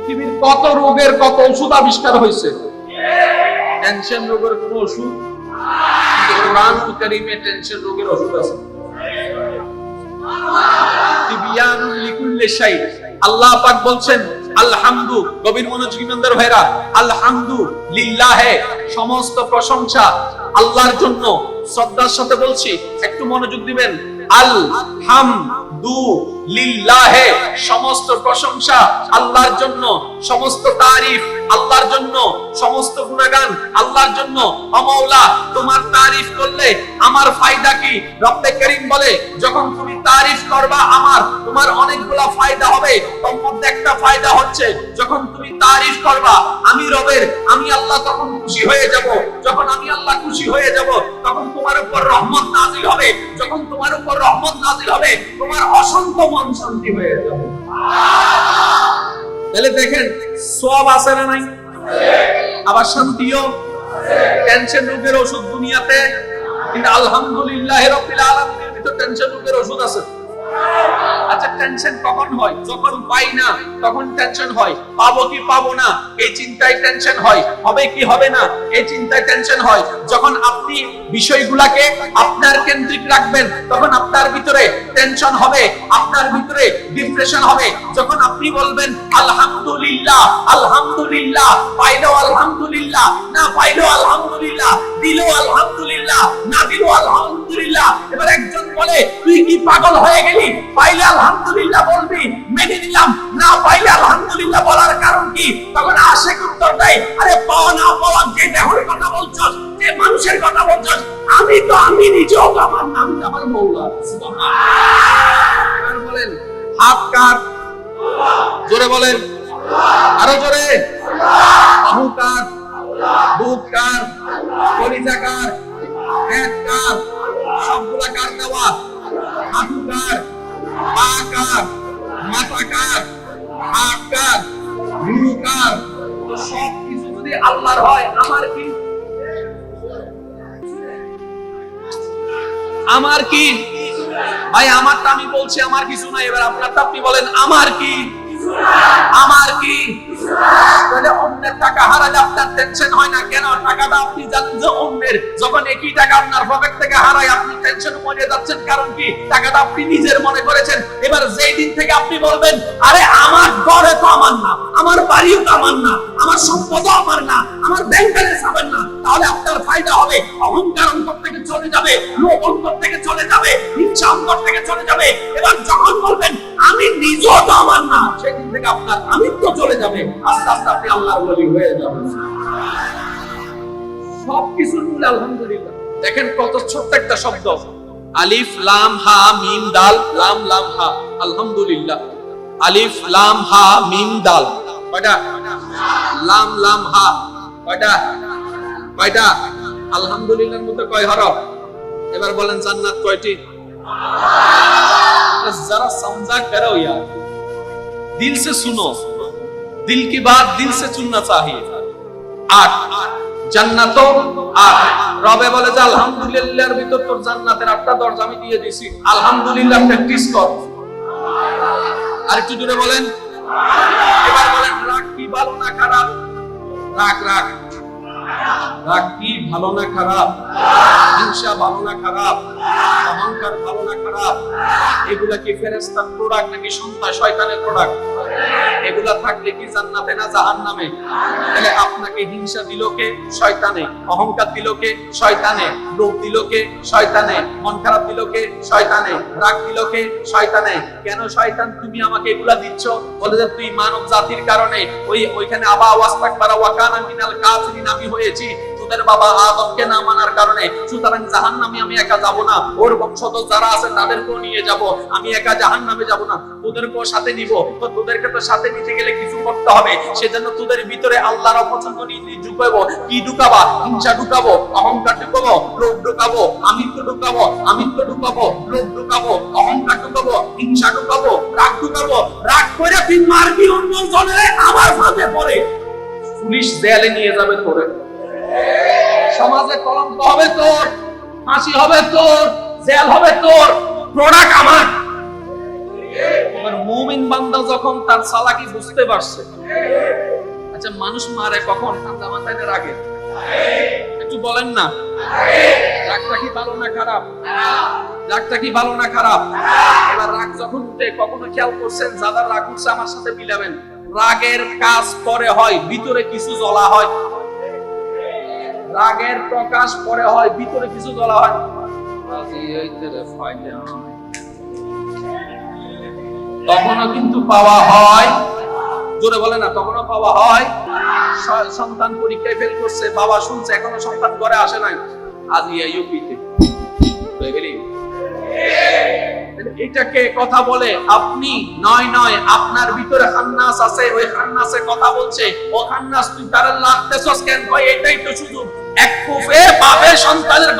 পৃথিবীর কত রোগের কত ওষুধ আবিষ্কার হয়েছে, টেনশন রোগের কোন ওষুধ? কোরআন কারীমে টেনশন রোগের ওষুধ আছে। তিবিয়ানুল লিকুল্লি শাই। আল্লাহ পাক বলছেন আলহামদু, গভীর মনোযোগী ইমানদার ভাইরা, আলহামদু লিল্লাহে, সমস্ত প্রশংসা আল্লাহর জন্য। শ্রদ্ধার সাথে বলছি, একটু মনোযোগ দিবেন। আলহামদু লিল্লাহে, সমস্ত প্রশংসা আল্লাহর জন্য, সমস্ত তারিফ আল্লাহর জন্য, সমস্ত গুণগান আল্লাহর জন্য। ও মাওলা, তোমার তারিফ করলে আমার ফায়দা কি? রব্বে করিম বলে, যখন তুমি তারিফ করবা আমার, তোমার অনেকগুলা ফায়দা হবে। তার মধ্যে একটা ফায়দা হচ্ছে, যখন তুমি তারিফ করবা আমি রবের, আমি আল্লাহ তখন খুশি হয়ে যাব। যখন আমি আল্লাহ খুশি হয়ে যাব, তখন তোমার উপর রহমত নাযিল হবে। যখন তোমার উপর রহমত নাযিল হবে, তোমার অসংখ্য মন শান্তি হয়ে যাবে। তাহলে দেখেন, সওয়াব আছে না নাই? আবার শান্তিও। টেনশন রোগের ওষুধ দুনিয়াতে, কিন্তু আলহামদুলিল্লাহ রাব্বিল আলামিনের ভিতর টেনশন রোগের ওষুধ আছে। আচ্ছা, টেনশন কখন হয়? যখন পাই না তখন টেনশন হয়। পাবো কি পাবো না এই চিন্তায় টেনশন হয়। হবে কি হবে না এই চিন্তায় টেনশন হয়। যখন আপনি বিষয়গুলোকে আপনার কেন্দ্রিক রাখবেন, তখন আপনার ভিতরে টেনশন হবে, আপনার ভিতরে ডিপ্রেশন হবে। যখন আপনি বলবেন আলহামদুলিল্লাহ, আলহামদুলিল্লাহ, পাইলো আলহামদুলিল্লাহ, না পাইলো আলহামদুলিল্লাহ, দিলো আলহামদুলিল্লাহ, না দিলো আলহামদুলিল্লাহ। এবার একজন বলে, তুই কি পাগল হয়ে গেলি? পাইলে আলহামদুলিল্লাহ বলবি, মেনে নিলাম। না পাইলে আলহামদুলিল্লাহ বলার কারণ কি? তখন আশিক উত্তর দেয়, আরে পাওয়া না পাওয়া যে দেহের কথা বলছস, যে মানুষের কথা বলছস, আমি তো আমি নিজেও, আমার নাম আমার মওলা। সুবহানাল্লাহ। বলেন, হাত কার? জোরে বলেন, আরো জোরে। বাহু কার? বুক কার? কলিজা কার? পেট কার? সবগুলা কার দেওয়া? হাঁটু কার? পা কার? মাথা কার? হাত কার? রূহ কার? তো সব কিছু যদি আল্লাহর হয়, আমার কি? আমার কি? ভাই, আমারটা আমি বলছি আমার কিছু নাই। এবার আপনারটা আপনি বলেন, আমার কি? আমার কি? তাহলে অন্যের টাকা হারালে আপনার টেনশন হয় না কেন? টাকাটা আপনি জানেন যে অন্যের। যখন একই টাকা আপনার পকেট থেকে হারায়, আপনি টেনশন মরে যাচ্ছেন। কারণ কি? টাকাটা আপনি নিজের মনে করেছেন। এবার যেই দিন থেকে আপনি বলবেন, আরে আমার ঘরে তো আমার না, আমার বাড়িও তো আমার না, আমার সম্পদও আমার না, আমার ব্যাংক ব্যালেন্স আমার না, তাহলে আপনার ফায়দা হবে। অহংকার অন্তর থেকে চলে যাবে, লোভ অন্তর থেকে চলে যাবে, হিংসা অন্তর থেকে চলে যাবে। এবার যখন বলবেন আমি নিজেও তো আমার না, সেদিন থেকে আপনার আমিত্ব চলে যাবে। আস্তে আস্তে আপনি আল্লাহর ওলি হয়ে যাবেন। সবকিছুর মূলে আলহামদুলিল্লাহ। দেখেন কত ছোট্ট একটা শব্দ, আলিফ লাম হা মিম দাল, লাম লাম হা, আলহামদুলিল্লাহ। আলিফ লাম হা মিম দাল, কয়টা? লাম লাম হা, কয়টা? কয়টা? আলহামদুলিল্লাহর মধ্যে কয় হরফ? এবার বলেন, জান্নাত কয়টি? जरा समझा करो यार, दिल से सुनो, दिल की बात दिल से सुनना चाहिए। 8 জান্নাত 8। রবে বলে যে আলহামদুলিল্লাহর ভিতর তোর জান্নাতের 8টা দরজা আমি দিয়ে দিয়েছি, আলহামদুলিল্লাহ প্র্যাকটিস কর। আর একটু জোরে বলেন। এবার বলেন, রাগ কি ভালো না খারাপ? রাগ রাগ রাগ কি ভালো না খারাপ? হিংসা ভালো না খারাপ? অহংকার ভালো না খারাপ? এগুলা কি ফেরেশতার প্রোডাক্ট নাকি শয়তানের প্রোডাক্ট? এগুলা থাকলে কি জান্নাতে না জাহান্নামে? তাহলে আপনাকে হিংসা দিল কে? শয়তানে। অহংকার দিল কে? শয়তানে। লোভ দিল কে? শয়তানে। মন খারাপ দিল কে? শয়তানে। রাগ দিল কে? শয়তানে। কেন শয়তান তুমি আমাকে এগুলা দিচ্ছ? বলে যে তুই মানব জাতির কারণে ওইখানে আবা ওয়াস্তাকবারা ওয়া কানা মিনাল কাফিরিন আমি হয়েছি তোদের বাবা আদমকে না মানার কারণে। সুতরাং জাহান্নামে আমি একা যাব না, ওর বংশধর যারা আছে তাদেরকেও নিয়ে যাব। আমি একা জাহান্নামে যাব না, তোদেরকেও সাথে নিব। তো তোদেরকে তো সাথে নিতে গেলে কিছু করতে হবে। সেজন্য তোদের ভিতরে আল্লাহর অপছন্দ নিয়ে ঢুকাবো। কি ঢুকাবা? হিংসা ঢুকাবো, অহংকার ঢুকাবো, লোভ ঢুকাবো, আমিত্ব ঢুকাবো, লোভ ঢুকাবো, অহংকার ঢুকাবো, হিংসা ঢুকাবো, রাগ ঢুকাবো। রাগ করে তুই মারবি অন্য জনে, আমার ফাঁদে পড়ে পুলিশ জেলে নিয়ে যাবে তোরে। সমাজে কলঙ্ক হবে তোর, ফাঁসি হবে তোর, জেল হবে তোর, প্রোডাক্ট আমার। এবার মুমিন বান্দা যখন তার চালাকি বুঝতে পারছে, আচ্ছা মানুষ মারে কখন? ঠান্ডা মাথায় না রাগে? একটু বলেন না, রাগটা কি ভালো না খারাপ? রাগটা কি ভালো না খারাপ? এবার রাগ যখন উঠে, কখনো খেয়াল করছেন যারা রাগ উঠছে আমার সাথে মিলাবেন, রাগের কাজ পরে হয়, ভিতরে কিছু জ্বলা হয়। রাগের প্রকাশ পরে হয়, ভিতরে কিছু জ্বলা হয়। তখনও কিন্তু পাওয়া হয়, জোরে বলে না, তখনও পাওয়া হয়। সন্তান পরীক্ষায় ফেল করছে, বাবা শুনছে, এখনো সন্তান ঘরে আসে নাই, আজ ইউপিতে এটাকে কথা বলে আপনি নয়, আপনার ভিতরে খান্নাস আছে, ওই খান্নাসে কথা বলছে। ও খান্নাস, তুই তারে লাগতেছস কেন? ভাই এটাই তো শুধু এক কুফে বাপের সন্তানের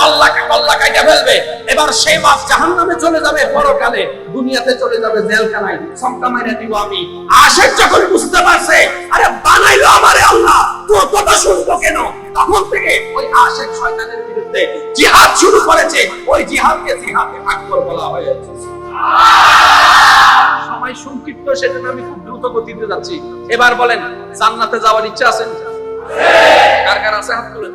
গল্লা কাইটা ফেলবে। এবার সেই বাপ জাহান্নামে চলে যাবে পরকালে, দুনিয়াতে চলে যাবে জেলখানায়, সংকা মাইরা দিব আমি। আশেক যখন বুঝতে পারছে, আরে বানাইলো আমারে আল্লাহ, তোর কথা শুনবো কেন? তখন থেকে ওই আশেক শয়তানের বিরুদ্ধে জিহাদ শুরু করেছে। ওই জিহাদকে জিহাদে আকবর বলা হয়েছে। সময় সংক্ষিপ্ত, সেজন্য আমি খুব দ্রুত গতিতে যাচ্ছি। এবার বলেন, জান্নাতে যাওয়ার ইচ্ছা আছে? কার কার আছে? হাত তুলেন।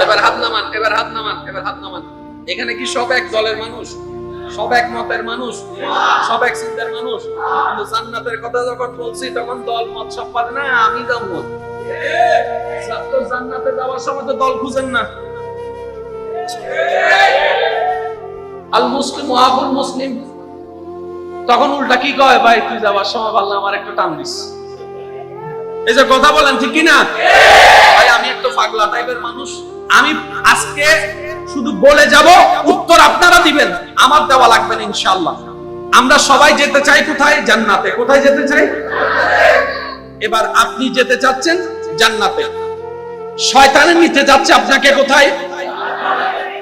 এবার হাত নামান, এবার হাত নামান, এবার হাত নামান। এখানে কি সব এক দলের মানুষ? সব এক মতের মানুষ? সব এক চিন্তার মানুষ? কিন্তু জান্নাতের কথা যখন বলছি তখন দল মত সব পারে না, আমি যাবো জান্নাতে যাওয়ার সময় তো দল খুঁজেন না। আল মুসলিম আবুল মুসলিম, তখন উল্টা কি কয়? ভাই তুই যাওয়ার সময় বললাম আমার একটা টান দিস। এই যে কথা বলেন, ঠিক কি না? ভাই আমি একটু পাগলা টাইপের মানুষ, আমি আজকে শুধু বলে যাব, উত্তর আপনারা দিবেন, আমার দেওয়া লাগবে না ইনশাআল্লাহ। আমরা সবাই যেতে চাই কোথায়? জান্নাতে। কোথায় যেতে চাই? এবার আপনি যেতে চাচ্ছেন জান্নাতে, শয়তান নিতে যাচ্ছে আপনাকে কোথায়?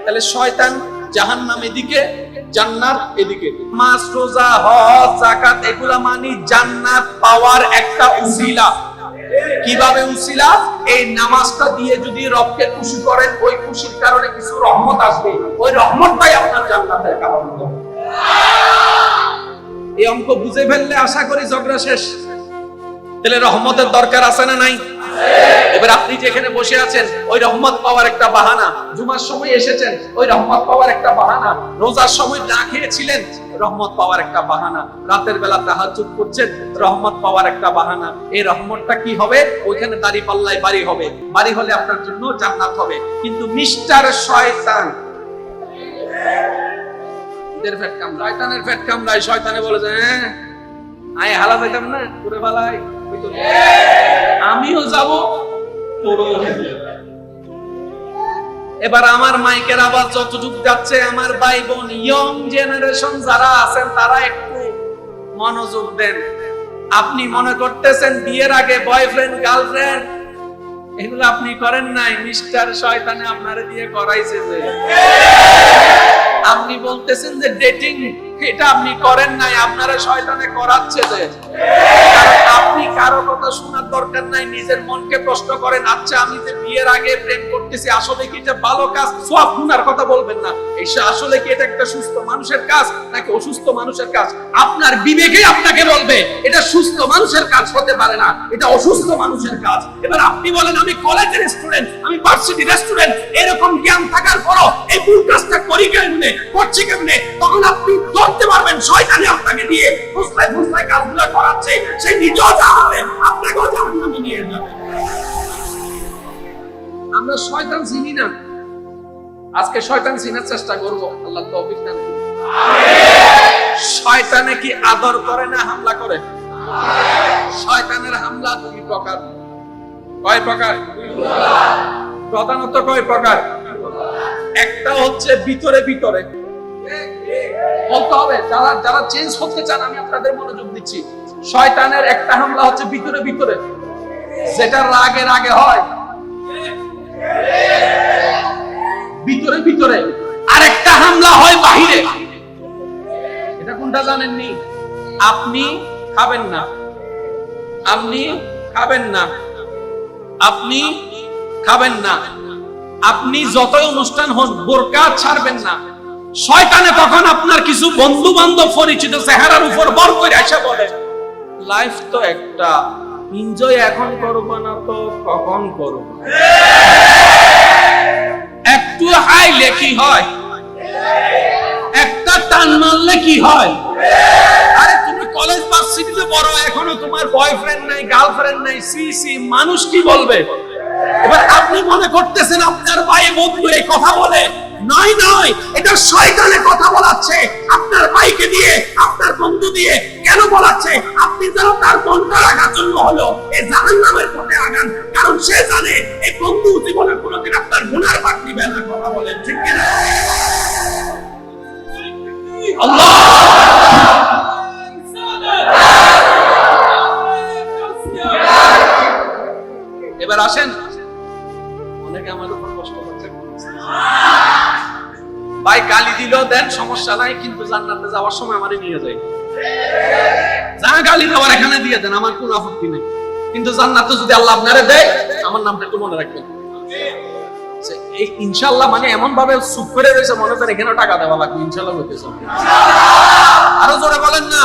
তাহলে শয়তান জাহান্নাম এদিকে, জান্নাত এদিকে। নামাজ, রোজা, হজ, যাকাত এগুলা মানে জান্নাত পাওয়ার একটা উসিলা। কিভাবে উসিলা? এই নামাজটা দিয়ে যদি রবকে খুশি করেন, ওই খুশির কারণে কিছু রহমত আসবে, ওই রহমতটাই আপনার জান্নাতের কারণ হবে। এই অঙ্ক বুঝে ফেললে আশা করি ঝগড়া শেষ। তাহলে রহমতের দরকার আছে না নাই? এবার আপনি যেখানে বসে আছেন, ওই রহমত পাওয়ার একটা বাহানা। জুমার সময় এসেছেন, ওই রহমত পাওয়ার একটা বাহানা। রোজার সময় না খেয়েছিলেন, রহমত পাওয়ার একটা বাহানা। রাতের বেলা তাহাজ্জুদ করছেন, রহমত পাওয়ার একটা বাহানা। এই রহমতটা কি হবে? ওইখানে দাঁড়িপাল্লায় বাড়ি হবে, বাড়ি হলে আপনার জন্য জান্নাত হবে। কিন্তু মিস্টার শয়তান এর পেট কামড়ায়, শয়তানের পেট কামড়ায়, শয়তানে বলে যে হ্যাঁ আয় হালা যাইতাম না করে ফেলাই, আমিও যাব তোরও। এবার আমার মাইকের আওয়াজ যতটুকু যাচ্ছে, আমার ভাই বোন ইয়ং জেনারেশন যারা আছেন তারা একটু মনোযোগ দেন। আপনি মনে করতেছেন বিয়ের আগে বয়ফ্রেন্ড গার্লফ্রেন্ড এগুলো আপনি করেন নাই, মিস্টার শয়তানে আপনারে দিয়ে করাইছে। যে আপনি বলতেছেন যে ডেটিং, এটা আপনি করেন নাই, আপনারা শয়তানে করাচ্ছে। যে আপনি কারো কথা শোনার দরকার নাই, নিজের মনকে প্রশ্ন করেন, আচ্ছা আমি যে বিয়ের আগে প্রেম করতেছি আসলে কি এটা ভালো কাজ? সওয়াব গুনার কথা বলবেন না, এই আসলে কি এটা একটা সুস্থ মানুষের কাজ নাকি অসুস্থ মানুষের কাজ? আপনার বিবেকই আপনাকে বলবে এটা সুস্থ মানুষের কাজ হতে পারে না, এটা অসুস্থ মানুষের কাজ। এবার আপনি বলেন আমি কলেজের স্টুডেন্ট, আমি ভার্সিটির স্টুডেন্ট, এরকম জ্ঞান থাকার পরও এই ভুল কাজটা করি কেমনে, করছি কেমনে? তখন আপনি ধরতে পারবেন শয়তানি আপনাকে দিয়ে ফুসলায় ফুসলায় কাজগুলো করাচ্ছে, সে নিজেও যাবে, আপনাকেও জাহান্নামে নিয়ে যাবে। আমরা শয়তান চিনি না, আজকে শয়তান চিনার চেষ্টা করব, আল্লাহ তৌফিক দান করুন। শয়তানে কি আদর করে না হামলা করে? শয়তানের হামলা দুই প্রকার। কয় প্রকার? প্রধানত কয় প্রকার? একটা হচ্ছে ভিতরে ভিতরে বলতে হবে, যারা যারা চেঞ্জ করতে চান আমি আপনাদের মনোযোগ দিচ্ছি। শয়তানের একটা হামলা হচ্ছে ভিতরে ভিতরে, যেটা রাগের আগে হয় ভিতরে ভিতরে, আর একটা হামলা হয় বাহিরে। এটা কোনটা জানেননি? আপনি খাবেন না, আপনি খাবেন না, আপনি খাবেন না, আপনি যতই অনুষ্ঠান হন বোরকা ছাড়বেন না। শয়তানে তখন আপনার কিছু বন্ধু বান্ধব পরিচিত চেহারার উপর বর করে এসে বলে, লাইফ তো একটা, এনজয় এখন করব না তো কখন করব? একটু হাইলে কি হয়, একটা টান মারলে কি হয়? আরে তুমি কলেজ ভার্সিটিতে বড়, এখনো তোমার বয়ফ্রেন্ড নাই, গার্লফ্রেন্ড নাই, সি মানুষ কি বলবে? এবার আপনি মনে করতেছেন আপনার ভাই বন্ধু এই কথা বলে, নয় নয়, এটা শয়তানে কথা বলাচ্ছে আপনার ভাইকে দিয়ে, আপনার বন্ধু দিয়ে। কেন বলাচ্ছে? আপনি যেন তার মনটা রাখার জন্য হলো এই জাহান্নামের পথে আগান, কারণ সে জানে এই বন্ধু জীবনে কোনোদিন আপনার গুনার ভাগ নিবে না। কথা বলেন ঠিক কিনা? আল্লাহ এবার আসেন, অনেকে আমার উপর কষ্ট করছে, ভাই গালি দিলেও দেন সমস্যা নাই, কিন্তু জান্নাতে যাওয়ার সময় আমারে নিয়ে যায়। যা গালি দেওয়ার এখানে দিয়ে দেন, আমার কোনো আপত্তি নেই, কিন্তু জান্নাতে যদি আল্লাহ আপনারে দেয় আমার নামটা একটু মনে রাখবেন। এই ইনশাআল্লাহ মানে এমন ভাবে চুপ করে রয়েছে মনে করেন এখানেও টাকা দেওয়া লাগবে। ইনশাআল্লাহ হইতেছে, আরো জোরে বলেন না।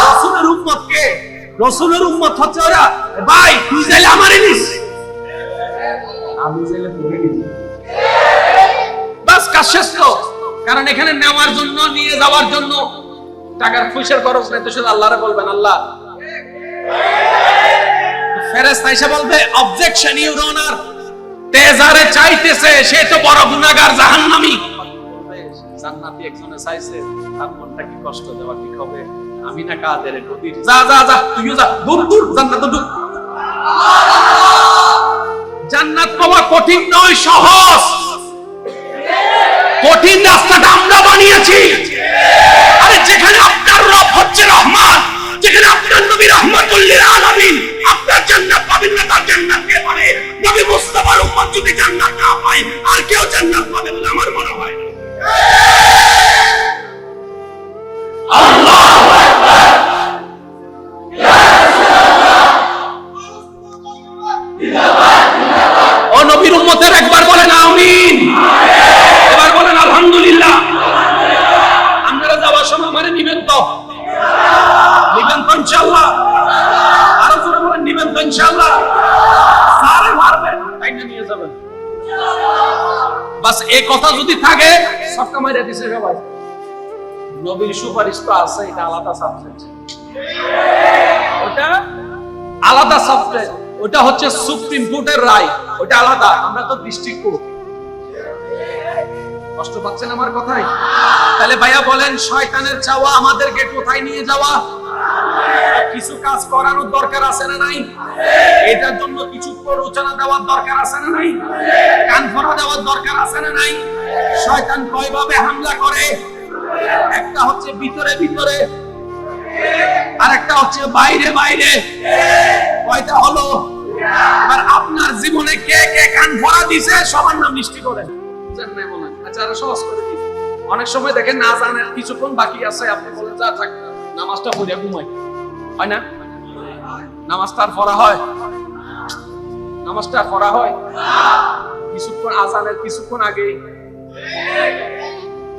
রাসূলের উম্মত কে? রাসূলের উম্মত হচ্ছে ওরা। ভাই তুই চাইলে আমারে নিস, আমি চাইলে তোকে নিস, বাস কাজ শেষ তো। কারণ এখানে নেওয়ার জন্য, নিয়ে যাওয়ার জন্য টাকার পয়সার খরচ নাই, তো শুধু আল্লাহরে বলবেন আল্লাহ। ফেরেশতা এসে বলবে অবজেকশন ইউর অনার, তেজারে চাইতেছে সে তো বড় গুনাহগার জাহান্নামী। জান্নাতি একজনে চাইছে, তার মনটা কি কষ্ট দেওয়া ঠিক হবে? আমি না কাদের নদীর, যা যা যা তুইও যা, দূর দূর জান্নাতে ঢুক। জান্নাত পাওয়া কঠিন নয়, সহজ। কঠিন রাস্তাটা আমরা বানিয়েছি। আরে যেখানে আপনার রব হচ্ছে রহমান, যেখানে আপনার নবী রাহমাতুল লিল আলামিন, আপনার জান্নাত পাবেন না তার জান্নাত কে পাবে? নবী মুস্তাফার উম্মত যদি জান্নাত না পায় আর কেউ জান্নাত পাবে বলে আমার মনে হয় না। আল্লাহু আকবার, ইয়া রাসূলুল্লাহ, ও নবীর উম্মতের একবার বলেন আমিন, এবার বলেন আলহামদুলিল্লাহ। আপনারা যাওয়ার সময় আমারে নিবেন তো? নিবেন তো ইনশাআল্লাহ? আরো জোরে বলেন নিবেন তো ইনশাআল্লাহ? সারে মারবেন, তাই না নিয়ে যাবেন। বাস এই কথা যদি থাকে সবটা মাইরা দিছে সবাই। নবীর সুপারিশ তো আছে, এটা আলাদা সাবজেক্ট, ওটা আলাদা সাবজেক্ট, ওটা হচ্ছে সুপ্রিম কোর্টের রায়, ওটা আলাদা। আমরা তো ডিস্ট্রিক্ট কোর্ট। কষ্ট পাচ্ছেন আমার কথায়? তাহলে ভাইয়া বলেন শয়তানের চাওয়া আমাদেরকে কোথায় নিয়ে যাওয়া? কিছু কাজ করানোর দরকার আছে না নাই? এটার জন্য কিছু প্ররোচনা দেওয়ার দরকার আছে না নাই? কান ফোড়া দেওয়ার দরকার আছে না নাই? শয়তান কয়ভাবে হামলা করে? একটা হচ্ছে ভিতরে ভিতরে, আর একটা হচ্ছে বাইরে বাইরে। কয়টা হলো? এবার আপনার জীবনে কে কে কান ফোড়া দিছে সবার নাম মিষ্টি করেন। আচ্ছা আরো সহজ করে দিই। অনেক সময় দেখেন না জানেন কিছুক্ষণ বাকি আছে, আপনি বলেন যা থাক নামাজটা পড়ে ঘুমাই, হয় না? নামাজটা আর পড়া হয়? নামাজটা পড়া হয় কিছুক্ষণ আজানের কিছুক্ষণ আগেই।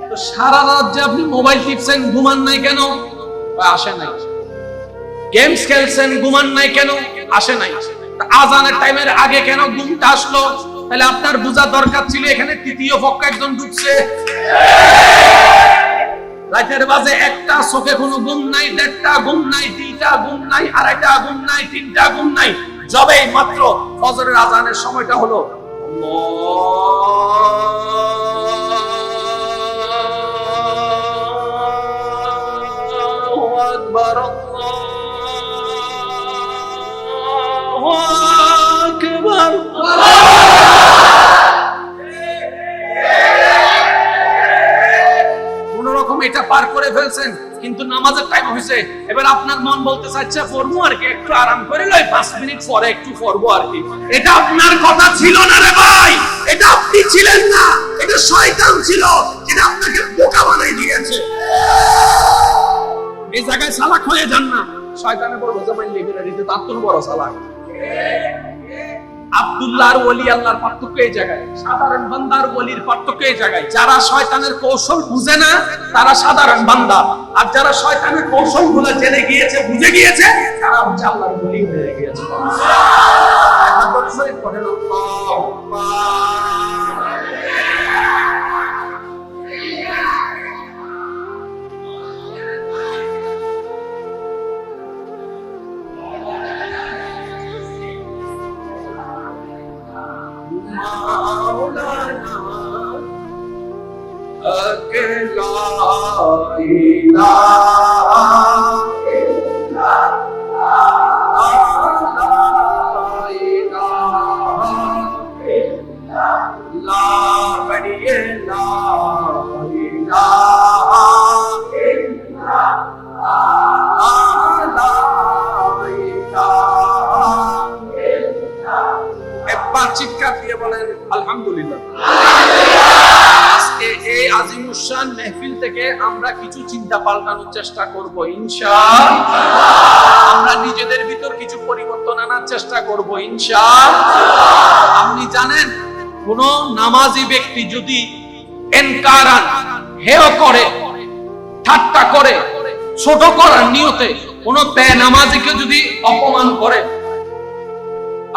তো সারা রাত যে আপনি মোবাইল টিপছেন, ঘুমান নাই কেন? আসে নাই। গেমস খেলছেন, ঘুমান নাই কেন? আসে নাই। আজানের টাইমের আগে কেন ঘুমটা আসলো? তাহলে আপনার বোঝা দরকার ছিল এখানে তৃতীয় পক্ষ একজন ঢুকছে। রাতের বাজে একটা, চোখে কোনো ঘুম নাই, দেড়টা ঘুম নাই, দুইটা ঘুম নাই, আড়াইটা ঘুম নাই, তিনটা ঘুম নাই। যবেই মাত্র ফজরের আজানের সময়টা হলো, আল্লাহু আকবার, আল্লাহু আকবার। এটা পার করে ফেলছেন, কিন্তু নামাজের টাইম হয়েছে। এবার আপনার মন বলতে চাচ্ছে পড়বো আর কি, একটু আরাম করে লই, 5 মিনিট পরে একটু পড়বো আর কি। এটা আপনার কথা ছিল না রে ভাই, এটা আপনি ছিলেন না, এটা শয়তান ছিল, এটা আপনাকে বোকা বানাই দিয়েছে। এই জায়গায় চালাক হয়ে যান না। শয়তানে বড় বোঝা মাইল লেগে দিতে, তার তো বড় চালাক। আব্দুল্লাহ আর ওলি আল্লাহর পার্থক্য এই জায়গায়, সাধারণ বান্দার ওলির পার্থক্য এই জায়গায়। যারা শয়তানের কৌশল বুঝে না তারা সাধারণ বান্দা, আর যারা শয়তানের কৌশল গুলো জেনে গিয়েছে, বুঝে গিয়েছে, তারা হচ্ছে আল্লাহর ওলি হয়ে গিয়েছে। চিৎকার দিয়ে বলেন আলহামদুলিল্লাহ। আজকে এই আজিমুশান মেহফিল থেকে আমরা কিছু চিন্তা পাল্টানোর চেষ্টা করব ইনশাআল্লাহ। আমরা নিজেদের ভিতর কিছু পরিবর্তন আনার চেষ্টা করব ইনশাআল্লাহ। আপনি জানেন, কোন নামাজি ব্যক্তি যদি এনকারান, হেয় করে, ঠাট্টা করে, ছোট করার নিয়তে কোন বেনামাজিকে যদি অপমান করে,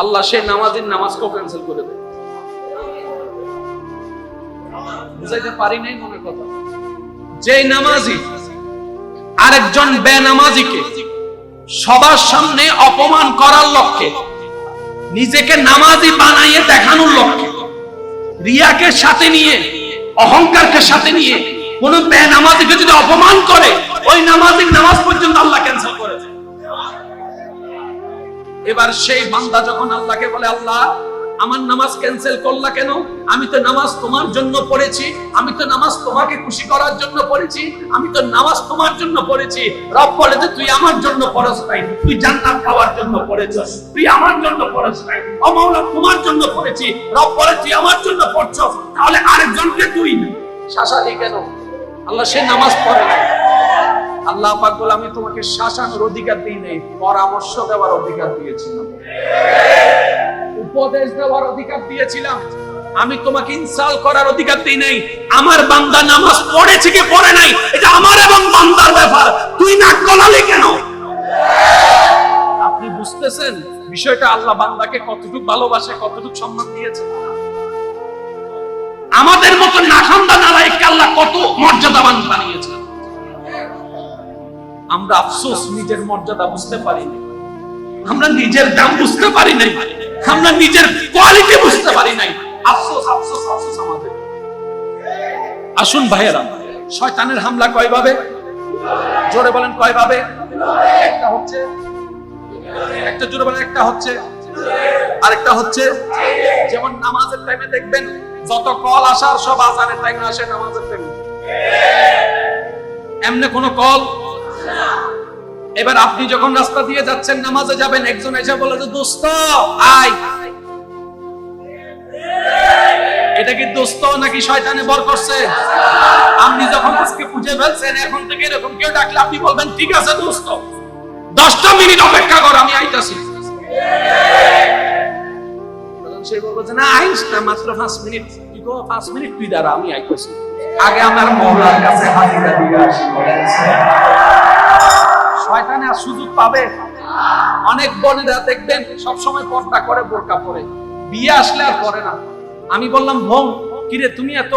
আল্লাহ সেই নামাজের নামাজকেও ক্যান্সেল করে দেয়। বুঝাইতে পারি নাই মনের কথা। যে নামাজি আরেকজন বেনামাজিকে সবার সামনে অপমান করার লক্ষ্যে, নিজেকে নামাজি বানাইয়ে দেখানোর লক্ষ্যে, রিয়াকে সাথে নিয়ে, অহংকারকে সাথে নিয়ে কোন বেনামাজিকে যদি অপমান করে, ওই নামাজির নামাজ পর্যন্ত আল্লাহ ক্যান্সেল করে দেয়। এবার সেই বান্দা যখন আল্লাহকে বলে, আল্লাহ আমার নামাজ ক্যান্সেল করলা কেন? আমি তো নামাজ তোমার জন্য পড়েছি, আমি তো নামাজ তোমাকে খুশি করার জন্য পড়েছি, আমি তো নামাজ তোমার জন্য পড়েছি। রব বলে যে তুই আমার জন্য পড়ছ নাই, তুই জান্নাত পাওয়ার জন্য পড়েছস, তুই আমার জন্য পড়ছ নাই। ও মাওলা তোমার জন্য পড়েছি। রব বলে তুই আমার জন্য পড়ছস, তাহলে আরেকজনকে তুই শাসালি কেন? আল্লাহ সে নামাজ পড়ে না। আল্লাহ পাক বলে আমি তোমাকে শাসানোর অধিকার দিই নাই, পরামর্শ দেওয়ার অধিকার দিয়েছিলাম, উপদেশ দেওয়ার অধিকার দিয়েছিলাম। আমি তোমাকে ইনসাল করার অধিকার দিই নাই। আমার বান্দা নামাজ পড়েছে কি পড়ে নাই, এটা আমার এবং বান্দার ব্যাপার। তুই নাক গলালি কেন? আপনি বুঝতেছেন বিষয়টা? আল্লাহ বান্দাকে কতটুকু ভালোবাসে, কতটুকু সম্মান দিয়েছে। আমাদের মতো নাখান্দা নালায়েককে আল্লাহ কত মর্যাদাবান বানিয়েছে। আমরা আফসোস নিজের মর্যাদা বুঝতে পারি না, আমরা নিজের দাম বুঝতে পারি নাই, আমরা নিজের কোয়ালিটি বুঝতে পারি নাই। আফসোস আফসোস আফসোস আমাদের। আসুন ভাইয়েরা, শয়তানের হামলা কয়ভাবে? জোরে বলেন কয়ভাবে? একটা হচ্ছে, একটা জোরে বলেন, একটা হচ্ছে, আরেকটা হচ্ছে যেমন নামাজের টাইমে দেখবেন যত কল আসার সব আজানের টাইমে আসে, নামাজের টাইমে এমনি কোনো কল। এবার আপনি যখন রাস্তা দিয়ে যাচ্ছেন, নামাজে যাবেন, একজন এসে বলে যে দোস্ত আয়, এটা কি দোস্ত নাকি শয়তানে বর করছে? আপনি যখন আজকে বুঝে ফেলছেন, এখন থেকে এরকম কেউ ডাকলে আপনি বলবেন ঠিক আছে দোস্ত, 10টা মিনিট অপেক্ষা কর, আমি আইতাছি। সে বলবে যে না আইস না, মাত্র 5 মিনিট। তুই তো 5 মিনিট তুই দাঁড়া, আমি আইতাছি। আগে আমার মওলার কাছে হাজিরা দিয়ে আসি। শয়তানে আর সুযোগ পাবে? অনেক বোনেরা দেখবেন সব সময় পর্দা করে, বোরকা পরে, বিয়ে আসলে আর পরে না। আমি বললাম বোন, কিরে তুমি এত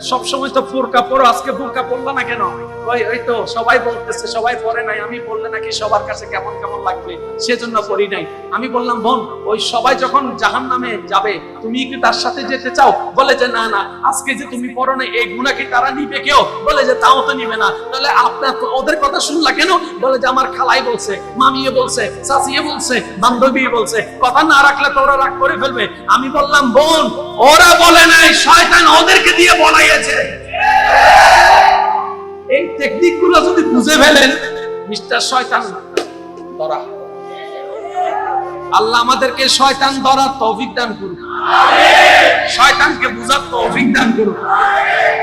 সব সময় তো বোরকা পরো, আজকে বোরকা পরলা না কেন? ওই তো সবাই বলতেছে সবাই পরে নাই, আমি বললে নাকি সবার কাছে কেমন কেমন লাগবে, সেজন্য পরি নাই। আমি বললাম বোন, ওই সবাই যখন জাহান্নামে যাবে তুমি কি তার সাথে যেতে চাও? বলে যে না না, আজকে যে তুমি পরো না এই গুনাহ কি তারা নিবে কেউ? বলে যে তাও তো নিবে না। তাহলে আপনার ওদের কথা শুনলা কেন? বলে যে আমার খালাই বলছে, মামিয়ে বলছে, চাচিয়ে বলছে, বান্ধবী বলছে, কথা না রাখলে তো ওরা রাগ করে ফেলবে। আমি বললাম বোন, ওরা বলে নাই, শয়তান ওদেরকে দিয়ে বলাইয়েছে। এই টেকনিক গুলো যদি বুঝে ফেলেন, মিস্টার শয়তান ধরা। আল্লাহ আমাদেরকে শয়তান ধরার তৌফিক দান করুন, শয়তানকে বুঝার তৌফিক দান করুন,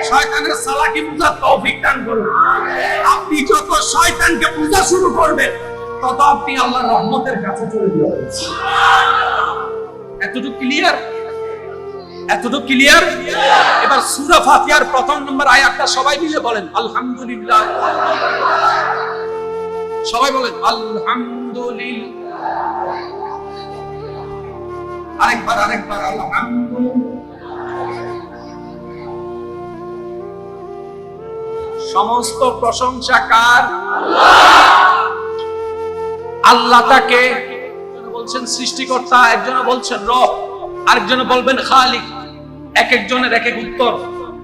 শয়তানের চালাকি বুঝার তৌফিক দান করুন। আপনি যত শয়তানকে বুঝা শুরু করবেন, তত আপনি আল্লাহর রহমতের কাছে চলে যাবেন। এতটুকু ক্লিয়ার? এতটুকু ক্লিয়ার? এবার সূরা ফাতিহার প্রথম নম্বর আয়াতটা সবাই মিলে বলেন আলহামদুলিল্লাহ। সবাই বলেন আলহামদুলিল্লাহ। আরেকবার আলহামদুলিল্লাহ। সমস্ত প্রশংসা কার? আল্লাহ। তাকে বলছেন সৃষ্টিকর্তা, একজন বলছেন রব, আরেকজন বলবেন খালিক। এক একজনের এক এক উত্তর।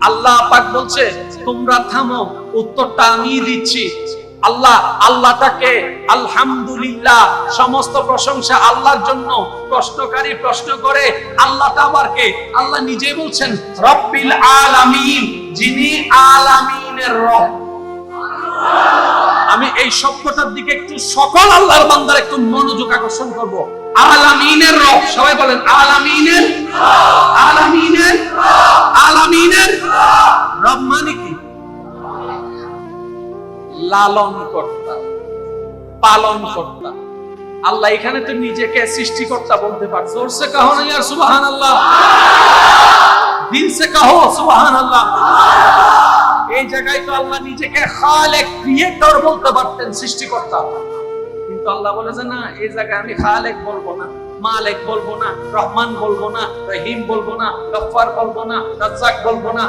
আল্লাহ পাক বলছে তোমরা থামো, উত্তরটা আমি দিচ্ছি। আল্লাহ তাকে আলহামদুলিল্লাহ, সমস্ত প্রশংসা আল্লাহর জন্য। প্রশ্নকারী প্রশ্ন করে আল্লাহ তাবারকে, আল্লাহ নিজে বলছেন রব্বিল আলামিন, যিনি আলামিনের রব। আমি এই শব্দটার দিকে একটু সকল আল্লাহর বান্দার একটু মনোযোগ আকর্ষণ করব। আলামিনের রব, সবাই বলেন আলামিনের রব মানে কি? লালন কর্তা, পালন কর্তা। আল্লাহ এখানে তো নিজেকে সৃষ্টিকর্তা বলতে পারে। জোর সে কহো না ইয়ার সুবহানাল্লাহ, দিল সে কহো সুবহানাল্লাহ। এই জায়গায় তো আল্লাহ নিজেকে খালেক, ক্রিয়েটর বলতে পারতেন, সৃষ্টিকর্তা। কিন্তু আল্লাহ বলে যে না, এই জায়গায় আমি খালেক বলবো না, মালিক বলবো না, রহমান বলবো না, রহিম বলবো না, গফফার বলবো না, রাজ্জাক বলবো না,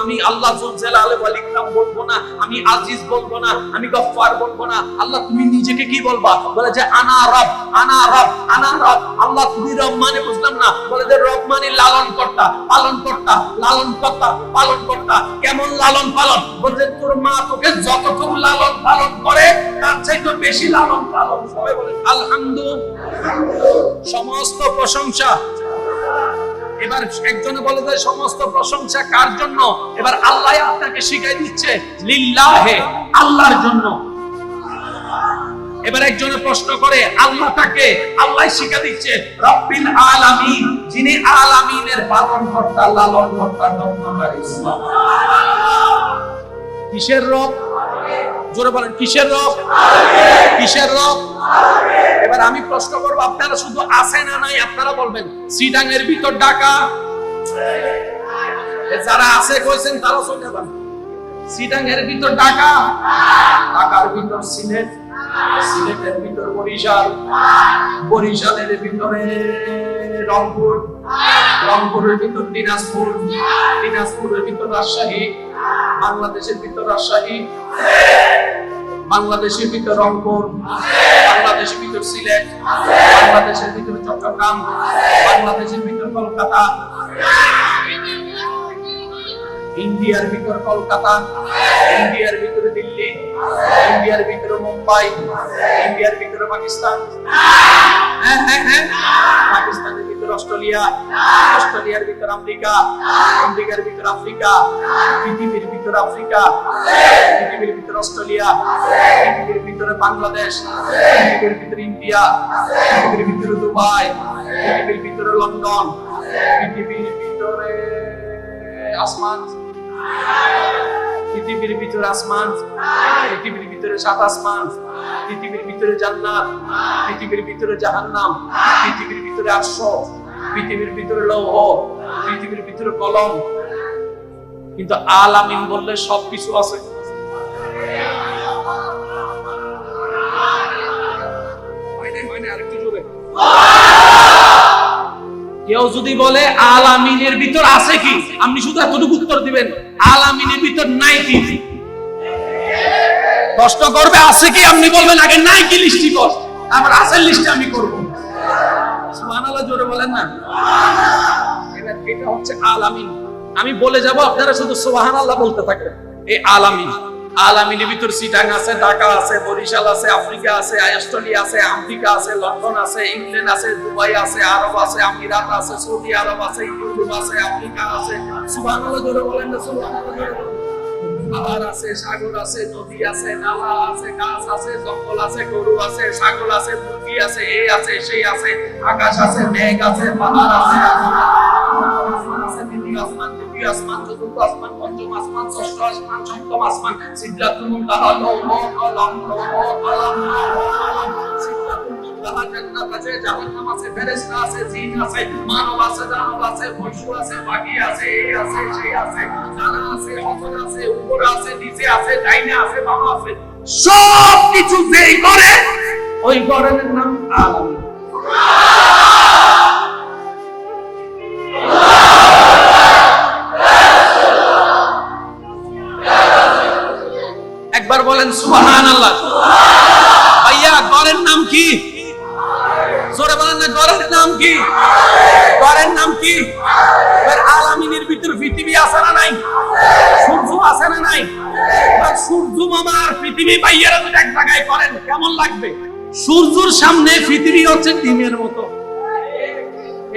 আমি আল্লাহ যুল জালাল ওয়াল ইকরাম বলবো না, আমি আজিজ বলবো না, আমি গফফার বলবো না। আল্লাহ তুমি নিজেকে কি বলবা? বলে যে আনা রব। আল্লাহ তুমি রব মানে বুঝলাম না। বলে যে রব মানে লালন কর্তা, পালন কর্তা, লালন কর্তা, পালন কর্তা। কেমন লালন পালন? বলে তোর মা তোকে যতটুকু লালন পালন করে তার চাইতে বেশি লালন পালন। সবাই বলে আলহামদুলিল্লাহ। সমস্ত প্রশংসা। এবার একজনে বলে যে সমস্ত প্রশংসা কার জন্য? এবার আল্লাহ আপনাকে শিখাই দিচ্ছে লিল্লাহে, আল্লাহর জন্য। এবার একজনে প্রশ্ন করে আল্লাহ তাকে, আল্লাহ শিখা দিচ্ছে রব্বিল আলামিন, যিনি আলামিনের পালন কর্তা, লালন কর্তা, যত্নকারী। কিসের রব? জোরে বলেন কিসের রব? কিসের রব? এবার আমি প্রশ্ন করবো, আপনারা শুধু আছে না নাই আপনারা বলবেন। সিডাঙের ভিতর ঢাকা, যারা আছে কইছেন তারা চলে যাবেন। সিডাঙের ভিতর ঢাকা, ঢাকার ভিতর সিলেট, সিলেটের ভিতর বরিশাল, বরিশালের ভিতরে রংপুর, রংপুরের ভিতর দিনাজপুর, দিনাজপুরের ভিতর রাজশাহী, বাংলাদেশের ভিতর রাজশাহী, বাংলাদেশের ভিতর রংপুর, বাংলাদেশের ভিতর সিলেট, বাংলাদেশের ভিতর চট্টগ্রাম, বাংলাদেশের ভিতর কলকাতা, ইন্ডিয়ার ভিতর কলকাতা, ইন্ডিয়ার ভিতরে দিল্লি, ইন্ডিয়ার ভিতরে মুম্বাই, ইন্ডিয়ার ভিতরে পাকিস্তান, পাকিস্তানের ভিতরে অস্ট্রেলিয়া, অস্ট্রেলিয়ার ভিতর আমেরিকা, আমেরিকার ভিতর আফ্রিকা, পৃথিবীর ভিতর আফ্রিকা, পৃথিবীর ভিতর অস্ট্রেলিয়া, পৃথিবীর ভিতরে বাংলাদেশ, পৃথিবীর ভিতরে ইন্ডিয়া, পৃথিবীর ভিতরে দুবাই, পৃথিবীর ভিতরে লন্ডন, পৃথিবীর ভিতরে আসমান, পৃথিবীর ভিতরে আসমান, পৃথিবীর ভিতরে সাত আসমান, পৃথিবীর ভিতরে জান্নাত, পৃথিবীর ভিতরে জাহান্নাম, পৃথিবীর ভিতরে আরশ, পৃথিবীর ভিতরে লৌহ, পৃথিবীর ভিতরে কলম। কিন্তু আলামিন বললে সবকিছু আছে। আরেকটু জোরে। কেউ যদি বলে আলামিনের ভিতর আছে কি, আপনি শুধু এতটুকু উত্তর দিবেন আলামিনের ভিতর নাই কি। প্রশ্ন করবে আছে কি, আপনি বলবেন আগে নাই কি লিস্টি কর, আবার আছে লিস্টে আমি করব। সুবহানাল্লাহ জোরে বলেন না। এটা হচ্ছে আলামিন। আমি বলে যাব, আপনারা শুধু সুবহানাল্লাহ বলতে থাকবেন। এই আলামিন, আলামিনের ভিতর সিটাং আছে, ঢাকা আছে, বরিশাল আছে, আফ্রিকা আছে, অস্ট্রেলিয়া আছে, আমেরিকা আছে, লন্ডন আছে, ইংল্যান্ড আছে, দুবাই আছে, আরব আছে, আমিরাত আছে, সৌদি আরব আছে, ইউরোপ আছে, আফ্রিকা আছে। সুবহানাল্লাহ জোরে বলেন না। সুবহানাল্লাহ জোরে বলেন। পাহাড় আছে, সাগর আছে, নদী আছে, নালা আছে, গাছ আছে, জঙ্গল আছে, গরু আছে, ছাগল আছে, মুরগি আছে, এই আছে, সেই আছে, আকাশ আছে, মেঘ আছে, পাহাড় আছে, আসমান আছে, দ্বিতীয় আসমান, তৃতীয় আসমান, চতুর্থ আসমান, পঞ্চম আসমান, ষষ্ঠ আসমান, সপ্তম আসমান, সিদরাতুল মুনতাহা, লৌহ কলম, লৌহ কলম, সিদরাতুল তাহা জান্নাত আছে, জাহান্নাম আছে, ফেরেশতা আছে, জিন আছে, মানব আছে, দানব আছে, পশু আছে, পাখি আছে, এই আছে, সেই আছে, জানা আছে, অজানা আছে, উপরে আছে, নিচে আছে, ডাইনে আছে, বামে আছে, সব কিছু যেই করে ওই গড়ের নাম আলামিন। একবার বলেন সুবহানাল্লাহ। ভাইয়া গড়ের নাম কি? জোরে বলেন না, গড়ের নাম কি? গড়ের নাম কি? আলামিনের ভিতর পৃথিবী আছে না নাই? সূর্য আছে না নাই? সূর্য মামা আর পৃথিবী ভাইয়ারা যদি এক জায়গায় করেন কেমন লাগবে? সূর্যের সামনে পৃথিবী হচ্ছে ডিমের মতো।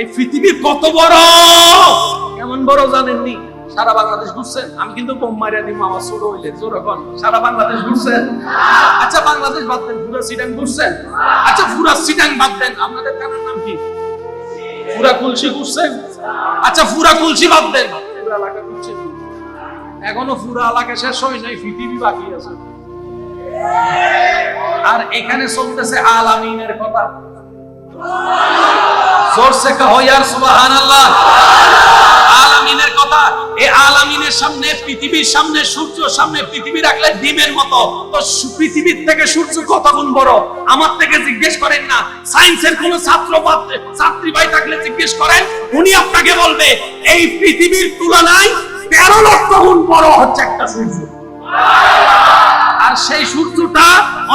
এই পৃথিবী কত বড়, কেমন বড় জানেননি? সারা বাংলাদেশ ঘুরছেন? আমি কিন্তু বোম মারিয়া দিব আমার ছোট হইলে। জোরকন সারা বাংলাদেশ ঘুরছেন? আচ্ছা বাংলাদেশ বাদ দেন, পুরা সিটাং ঘুরছেন? আচ্ছা পুরা সিটাং বাদ দেন, আপনাদের থানার নাম কি? পুরা কুলসি ঘুরছেন? আচ্ছা পুরা কুলসি বাদ দেন, পুরা এলাকা ঘুরছেন? এখনো পুরা এলাকা শেষ হয় নাই, পৃথিবী বাকি আছে। আর এখানে চলতেছে আলামিনের কথা। জোরসে কহো ইয়ার সুবহানাল্লাহ। আলামিনের কথা। এই আলামিনের সামনে, পৃথিবীর সামনে, সূর্যের সামনে পৃথিবী রাখলে ডিমের মতো। তো পৃথিবীর থেকে সূর্য কত গুণ বড়? আমার থেকে জিজ্ঞেস করেন না, সায়েন্সের কোন ছাত্রী ভাই থাকলে জিজ্ঞেস করেন, উনি আপনাকে বলবে এই পৃথিবীর তুলনায় 13 লক্ষ গুণ বড় হচ্ছে একটা সূর্য। আর সেই সূর্যটা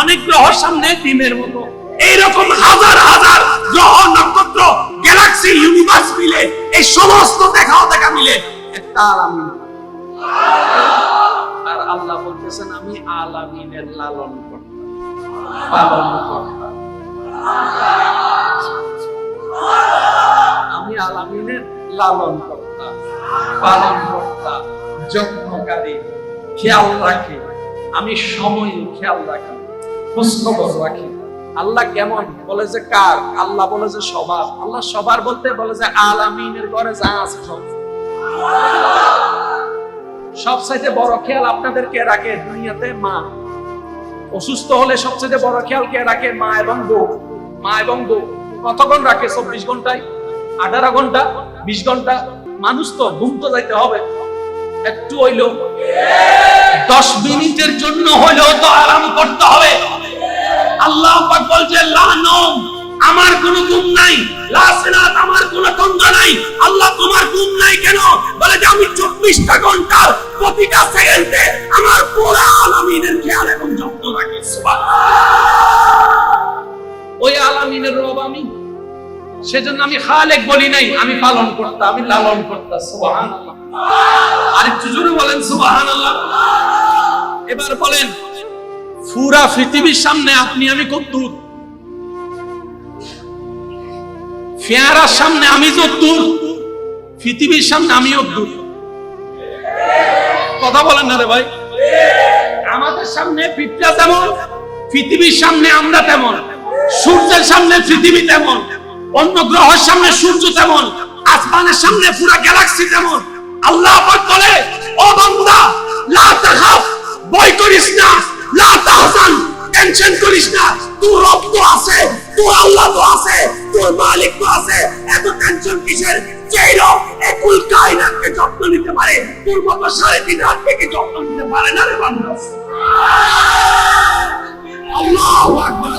অনেক গ্রহের সামনে ডিমের মতো। এইরকম হাজার হাজার গ্রহ, নক্ষত্র, গ্যালাক্সি, ইউনিভার্স মিলে, এই সমস্ত দেখা মিলে একটা আলামিন। আর আল্লাহ বলতেছেন আমি আলামিনের লালন কর্তা, পালন কর্তা। আমি আলামিনের লালন কর্তা, পালন কর্তা, যত্নকারী, খেয়াল রাখি। আমি সময় খেয়াল রাখি, খোঁজখবর রাখি। আল্লাহ কেমন? বলে যে কার? আল্লাহ বলে যে সবার। আল্লাহ সবার বলতে বলে যে আলামিনের ঘরে যা আছে সব। সবচাইতে বড় খেয়াল আপনাদের কে রাখে দুনিয়াতে? মা। অসুস্থ হলে সবচেয়ে বড় খেয়াল কে রাখে? মা এবং বউ। মা এবং বউ কতক্ষণ রাখে? 24 ঘন্টায়, 18 ঘন্টা, 20 ঘন্টা। মানুষ তো ঘুম তো যাইতে হবে, একটু হইলো 10 মিনিটের জন্য হইলেও তো আরাম করতে হবে। আল্লাহ পাক বলছে লা নওম, আমার কোনো ঘুম নাই, লা সিনাত, আমার কোনো তন্দ্র নাই। আল্লাহ তোমার ঘুম নাই কেন? বলে যে আমি 24টা ঘন্টা প্রতিটা সেকেন্ডে আমার পুরো আলামিনের খেয়াল এবং যত্ন রাখি। সুবহানাল্লাহ। ওই আলামিনের রব আমি, সেজন্য আমি খালেক বলি নাই, আমি পালন করতা, আমি লালন করতা। সুবহানাল্লাহ। আরেকটু জোরে বলেন সুবহানাল্লাহ। এবার বলেন পুরা পৃথিবীর সামনে আপনি আমি কদ্দুর? ফেয়ারার সামনে আমি যদ্দুর, পৃথিবীর সামনে আমি অদ্দুর। কথা বলেন না রে ভাই। আমাদের সামনে পিঁপড়া তেমন, পৃথিবীর সামনে আমরা তেমন। সূর্যের সামনে পৃথিবী তেমন, অন্য গ্রহের সামনে সূর্য তেমন, আসমানের সামনে পুরা গ্যালাক্সি তেমন। আল্লাহ পাক বলে ও বান্দা লা তাখাফ, ভয় করিস না, লা তাহজান, টেনশন করিস না। তোর রব তো আছে, তোর আল্লাহ তো আছে, তোর মালিক তো আছে, এত টেনশন কিসের? যেই রব একুল কায়নাতকে যত্ন নিতে পারে, তোর মতো 3.5 হাত থেকে যত্ন নিতে পারে না রে বান্দা। আল্লাহু আকবার।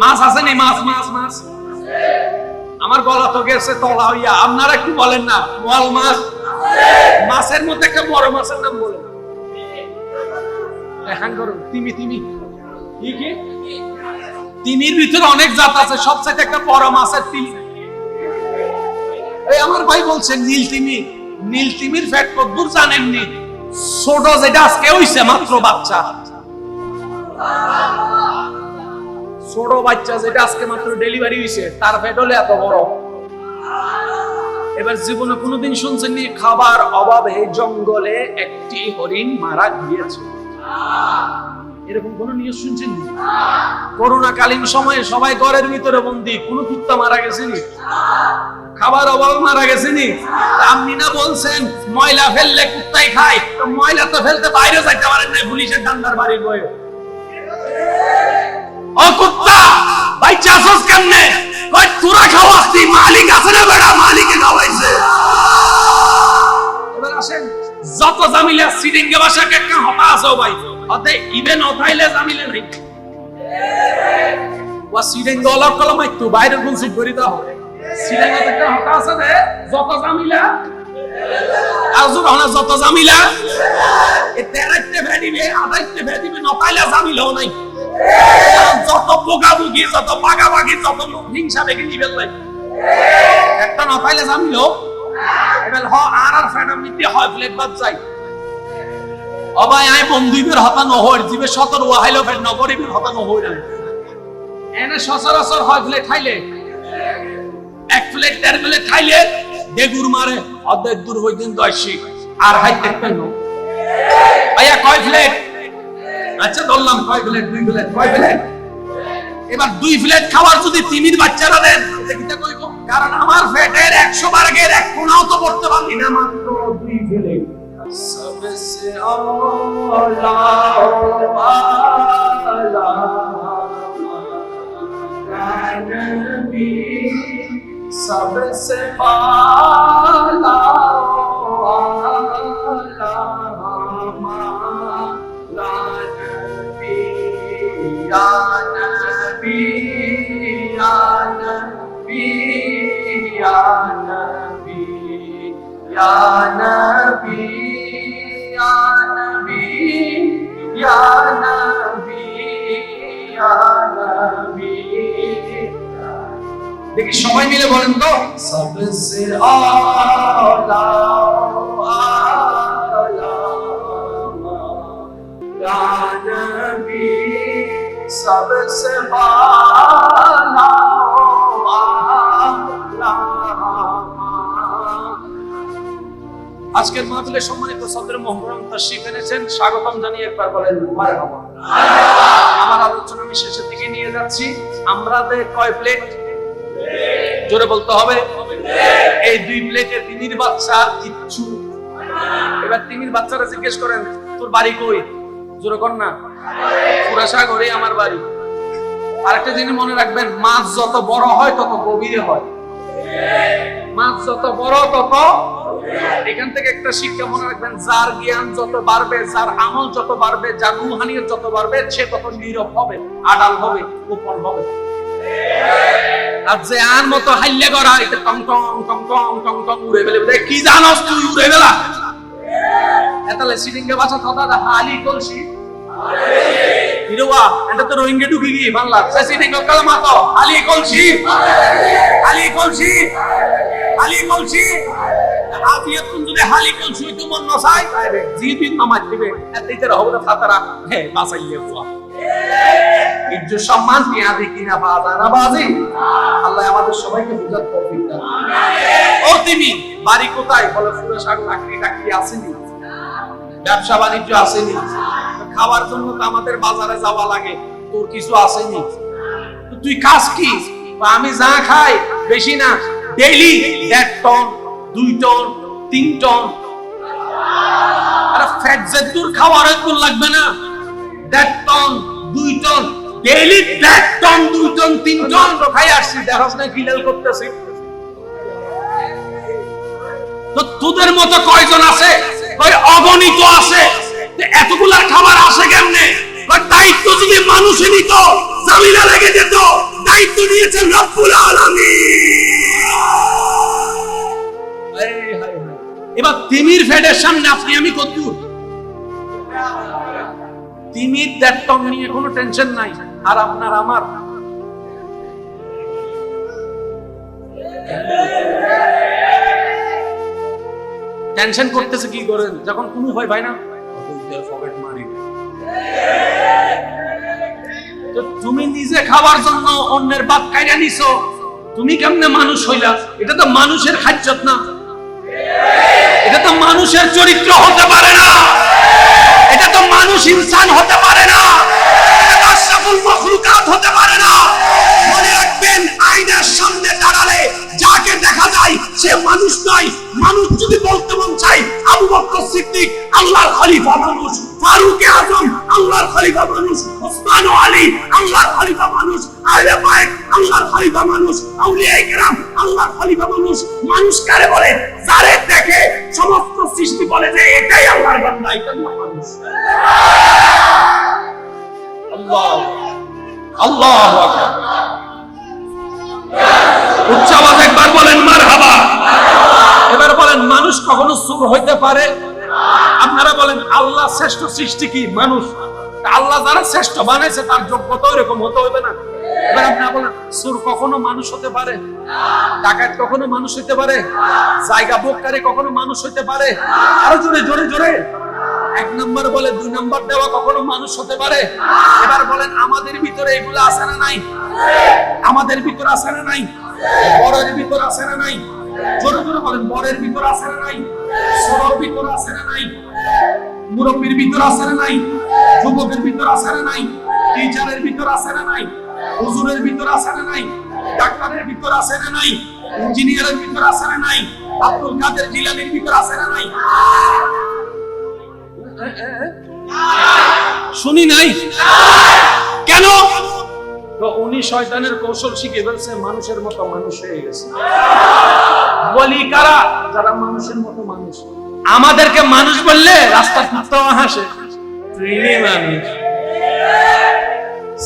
মাছ আছে নি? মাছ মাছ মাছ আমার গলা তো গেছে তলা হইয়া। আপনারা একটু বলেন না, বল মাছ। মাছের মধ্যে একটা বড় মাছের নাম বলেন। এখন করুন তিমি। তিমি কি কি? তিমির ভিতরে অনেক জাত আছে, সবচেয়ে একটা বড় মাছের তিমি। এই আমার ভাই বলছে নীল তিমি। নীল তিমির ফ্যাট কতদূর জানেননি? ছোট যেটা আজকে হইছে মাত্র বাচ্চা, ছোট বাচ্চা যেটা আজকে মাত্র ডেলিভারি হইছে, তার ফ্যাট হলে এত বড়। এবার জীবনে কোনোদিন শুনছেন খাবার অভাবে জঙ্গলে একটি হরিণ মারা গিয়েছে। এরকম কোন নিউজ শুনছেন? করোনাকালীন সময়ে সবাই ঘরের ভিতরে বন্দী, কোন কুত্তা মারা গেছেনি? খাবার অভাবে মারা গেছেনি? আপনি না বলছেন ময়লা ফেললে কুত্তাই খায়, তো ময়লা তো ফেলতে বাইরে যাইতে পারেন না, পুলিশের ডান্ডার বাড়ির বয়ে। ও কুত্তা ভাই চাষস কেমনে? কই তোরা খাওয়াচ্ছি, মালিক আছে না বেড়া, মালিকে খাওয়াইছে। এবার আসেন, যত জামিলা সিডিংকে বাসা কেকা হতা আছো ভাই, অতে ইভেন অথাইলে জামিলে নাই। ওয়া সিডিং দলা কলমাই তো বাইরে কোন সুপ করি দাও। সিডিং একটা হতা আছে রে, যত জামিলা আজুর হনা যত জামিলা এ তেরাইতে ভেদিবে, আদাইতে ভেদিবে, নতাইলে জামিলাও নাই। যত বোগাবুগি, যত বাগাবাগি, যত হিংসা দেখে নিবেল ভাই, একটা নতাইলে জামিলো এবেল হ আর ফেডাম নিতে হয় প্লেট বাদ যাই। অবাই আই বন্ধুইবের হতা নহর জিবে সতর ওয়াহাইলো ফেড নগরিবের হতা নহর না। এনে সচরাচর হয় প্লেট খাইলে, এক প্লেট দেড় প্লেট খাইলে বেগুর মারে অর্ধেক দূর হইদিন দয়সি আর হাই দেখবেন না ভাইয়া কয় প্লেট? আচ্ছা ধরলাম কয় প্লেট? 2 প্লেট। কয় প্লেট? এবার 2 প্লেট খাবার যদি তিমির বাচ্চারা দেন দেখিতে কইব, কারণ আমার পেটের 100 ভাগের 1 কোণাও তো করতে পারি না, মাত্র 2 প্লেট। सबसे औला वाला नबी, सबसे पाला वाला माला नबी, या नबी, या नबी, या नबी, या नबी, या नबी, या नबी, या नबी। দেখি সবাই মিলে বলেন তো, सबसे आला आला या नबी, सबसे आला आला। আজকের মাহফিলে সম্মানিত সদর মোহরম তাশরীফ এনেছেন, স্বাগতম জানিয়ে একবার বলেন মারহাবা। আমার আলোচনা আমি শেষের দিকে নিয়ে যাচ্ছি। আমাদের কয় প্লেট? জোরে বলতে হবে। এই 2 প্লেটে তিমির বাচ্চা কিচ্ছু। এবার তিমির বাচ্চারা জিজ্ঞেস করেন তোর বাড়ি কই? জোরে কর না। পুরাসাগরে আমার বাড়ি। আরেকটা জিনিস মনে রাখবেন, মাছ যত বড় হয় তত গভীরে হয়। মাছ যত বড় তত, এখান থেকে একটা শিক্ষা মনে রাখবেন, যার জ্ঞান যত বাড়বে, যার আমল যত বাড়বে, যার রূহানিয়ত যত বাড়বে, সে তত নীরব হবে, আড়াল হবে, গোপন হবে। আর যে আন মতো হাইলে করা, এটা টং টং টং টং টং টং উড়ে বেলে, কি জানোস তুই উড়ে বেলা? এতালে সিডিংকে বাসা কথা হালি কলসি হিরোয়া, এটা তো রোহিঙ্গা ঢুকে গিয়ে বাংলা সিডিং কালামা তো হালি কলসি, হালি কলসি, হালি কলসি। আবিয়াত তুমি যদি হালি কলসি তো মন নসাই জিবিন নামাজ দিবে, এতেই হবে না খাতারা। হ্যাঁ বাসাইয়ে বুয়া ইজ্জত সম্মান নিয়ে দেখি না বাজানা বাজি। আল্লাহ আমাদের সবাইকে বুঝার তৌফিক দান। ও তুমি বাড়ি কোথায়? বলে পুরাসাগর। চাকরি টাকরি আসেনি, ব্যবসা বাণিজ্য আসেনি, খাবার জন্য তো আমাদের বাজারে যাওয়া লাগে, তোর কিছু আসেনি। তো তুই খাস কি? আমি যা খাই বেশি না, ডেইলি 1.5 টন 2 টন 3 টন। আরে ফ্যাট জাতীয় খাবার একটু লাগবে না? 1.5 ton 2 ton daily, 1.5 ton 2 ton 3 ton তো খাই আসছি। দেখছ না কিলাল করতেছি। তো তোদের মতো কয়জন আছে? কয় অগণিত আছে। এতগুলা খাবার আসে কেমনে? দায়িত্ব যদি মানুষে নিত জামিলা লেগে যেত। দায়িত্ব নিয়েছেন রব্বুল আলামিন। এবার তিমির ফেডের সামনে আপনি আমি কদ্দুর? তিমির 1.5 টন নিয়ে কোনো টেনশন নাই, আর আপনার আমার টেনশন করতেছে কি করেন? যখন কোনো ভয় ভাই না পকেট মারি। তো তুমি নিজে খাবার জন্য অন্যের বাদ কাইরা নিছো, তুমি কেমনে মানুষ হইলা? এটা তো মানুষের খাদ্যত না, এটা তো মানুষের চরিত্র হতে পারে না, এটা তো মানুষ ইনসান হতে পারে না। আশরাফুল মাখলুকাত হতে পারে না। মনে রাখবেন, আয়নার সামনে দাঁড়ালে যাকে দেখা যায় সে মানুষ নয়। মানুষ যদি বলতে মন চায়, আবু বকর সিদ্দিক আল্লাহর খলিফা মানুষ, ফারুক আজম আল্লাহর খলিফা মানুষ, ওসমান আলী আল্লাহর খলিফা মানুষ, আলে বাইত আল্লাহর খলিফা মানুষ, আউলিয়া ইকরাম আল্লাহর খলিফা মানুষ। মানুষ কারে বলে? যারে দেখে সমস্ত সৃষ্টি বলে যে এটাই আল্লাহর বান্দা, এটাই মানুষ। আল্লাহ আল্লাহু আকবার। উচ্চ আওয়াজে একবার বলেন মারহাবা। এবার বলেন, মানুষ কখনো সূর হইতে পারে? আপনারা বলেন, আল্লাহ শ্রেষ্ঠ সৃষ্টি কি? মানুষ। আল্লাহ যারা শ্রেষ্ঠ বানাইছে তার যোগ্যতা এরকম হতে হবে না? এবার আপনারা বলেন, সূর কখনো মানুষ হতে পারে? ডাকাত কখনো মানুষ হইতে পারে? জায়গা ভোগকারী কখনো মানুষ হইতে পারে? আরো জোরে জোরে জোরে। এক নম্বর বলে, দুই নম্বর দেওয়া কখনো মানুষ হতে পারে? এবার বলেন, আমাদের ভিতরে এগুলো আছে না নাই? আমাদের ভিতরে আছে না নাই? বরের ভিতরে আছে না নাই? জোরে জোরে বলেন, বরের ভিতরে আছে না নাই? ছোটর ভিতরে আছে না নাই? মুরব্বীর ভিতরে আছে না নাই? যুবকের ভিতরে আছে না নাই? টিচারের ভিতরে আছে না নাই? হুজুরের ভিতরে আছে না নাই? ডাক্তারের ভিতরে আছে না নাই? ইঞ্জিনিয়ারের ভিতরে আছে না নাই? আব্দুল কাদের জিলানীর ভিতরে আছে না নাই? শুনি নাই কেন? তো উনি শয়তানের কৌশল শিখে ফেলছে, মানুষের মতো মানুষ হয়ে গেছে। বলি কারা? যারা মানুষের মতো মানুষ। আমাদেরকে মানুষ বললে রাস্তার কুত্তাও হাসে, তুই মানুষ।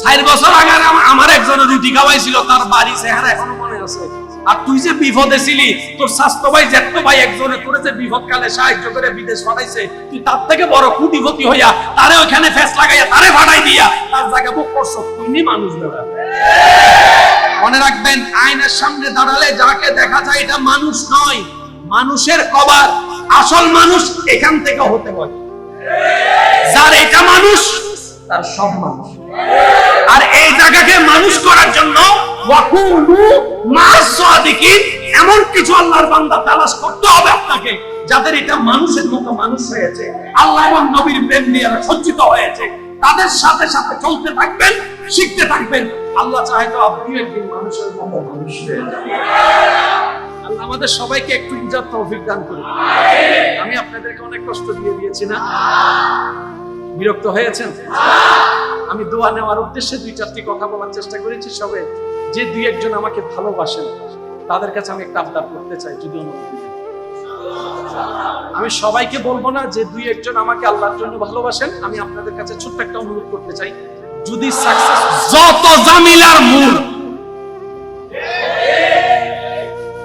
4 বছর আগে আমার একজন রুটি খাওয়াইছিল, তার বাড়ি চেহারা এখনো মনে আছে। আর তুই যে বিপদে ছিলি, তোর স্বাস্থ্য ভাই জ্যাঠতো ভাই একজনে তোরে যে বিপদ কালে সাহায্য করে বিদেশ পাঠাইছে, তুই তার থেকে বড় কোটিপতি হইয়া তারে ওখানে ফেস লাগাইয়া তারে ফাটাই দিয়া তার জায়গা বুক করছো, তুই মানুষ বেড়া। মনে রাখবেন, আয়নার সামনে দাঁড়ালে যাকে দেখা যায় এটা মানুষ নয়, মানুষের কভার। আসল মানুষ এখান থেকে হতে হয়। যার এটা মানুষ তার সব মানুষ। আর এই জায়গাকে মানুষ করার জন্য এমন কিছু আল্লাহর বান্দা তালাশ করতে হবে আপনাকে, যাদের এটা মানুষের মতো মানুষ হয়েছে, আল্লাহ এবং নবীর প্রেম নিয়ে সজ্জিত হয়েছে। তাদের সাথে সাথে চলতে থাকবেন, শিখতে থাকবেন। আল্লাহ চাহে তো আপনি একদিন মানুষের মতো মানুষ হয়ে যাবেন। আল্লাহ আমাদের সবাইকে একটু বুঝার তৌফিক দান করুন। আমি আপনাদেরকে অনেক কষ্ট দিয়েছি না? বিরক্ত হয়েছেন? আমি দোয়া নেওয়ার উদ্দেশ্যে 2-4টি কথা বলার চেষ্টা করেছি। সবে যে 2-1 আমাকে ভালোবাসেন তাদের কাছে আমি একটা আবদার করতে চাই, যদি অনুমতি দেন। আমি সবাইকে বলবো না, যে 2-1 আমাকে আল্লাহর জন্য ভালোবাসেন। আমি আপনাদের কাছে ছোট্ট একটা অনুরোধ করতে চাই, যদি সাকসেস যত জামিলার মূল।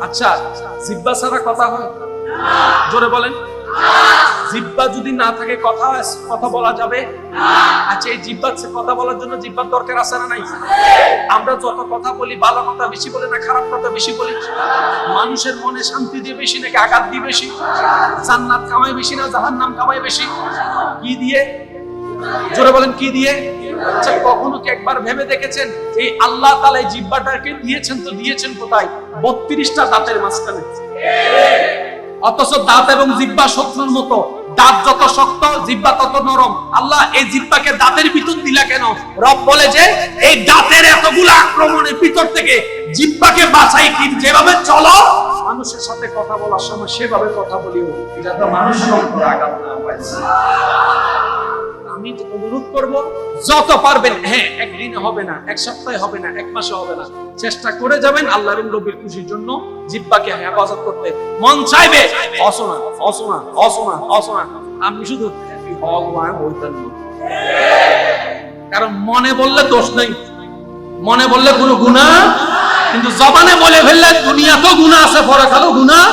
আচ্ছা, জিহ্বা ছাড়া কথা হয়? জোরে বলেন। জিহ্বা যদি না থাকে কথা বলা যাবে? আচ্ছা, এই জিহ্বার কথা বলার জন্য জিহ্বার দরকার আছে না নাই? আমরা যত কথা বলি, ভালো কথা বেশি বলি না খারাপ কথা বেশি বলি? মানুষের মনে শান্তি দিয়ে বেশি নাকি আঘাত দিয়ে বেশি? জান্নাত কামাই বেশি না জাহান্নাম কামাই বেশি? কি দিয়ে? জোরে বলেন, কি দিয়ে? আচ্ছা, কখনো কি একবার ভেবে দেখেছেন এই আল্লাহ তাআলা এই জিহ্বাটাকে দিয়েছেন, তো দিয়েছেন কোথায়? 32টা দাঁতের মাঝখানে। অথচ দাঁত এবং জিহ্বা শত্রুর মতো। দাঁত যত শক্ত, জিহ্বা তত নরম। আল্লাহ এই জিহ্বাকে দাঁতের ভিতর দিলা কেন? রব বলে যে এই দাঁতের এতগুলো আক্রমণের ভিতর থেকে জিহ্বাকে বাঁচাই, কি যেভাবে চলো মানুষের সাথে কথা বলার সময় সেভাবে কথা বলিও, যাতে মানুষের উপর আঘাত না পায়। আমি অনুরোধ করব, যত পারবেন, হ্যাঁ, একদিনে হবে না, এক সপ্তাহে হবে না, এক মাসে হবে না, চেষ্টা করে যাবেন আল্লাহর নবীর খুশির জন্য জিহ্বাকে হেফাজত করতে। মন চাইবে অসনা অসনা অসনা অসনা, আমি শুধু ভগবান বলতেন না। কারণ মনে বললে দোষ নেই, মনে বললে কোনো গুনাহ, কিন্তু জবানে বলে ফেললে দুনিয়াতেও গুনাহ আছে, পরকালেও গুনাহ।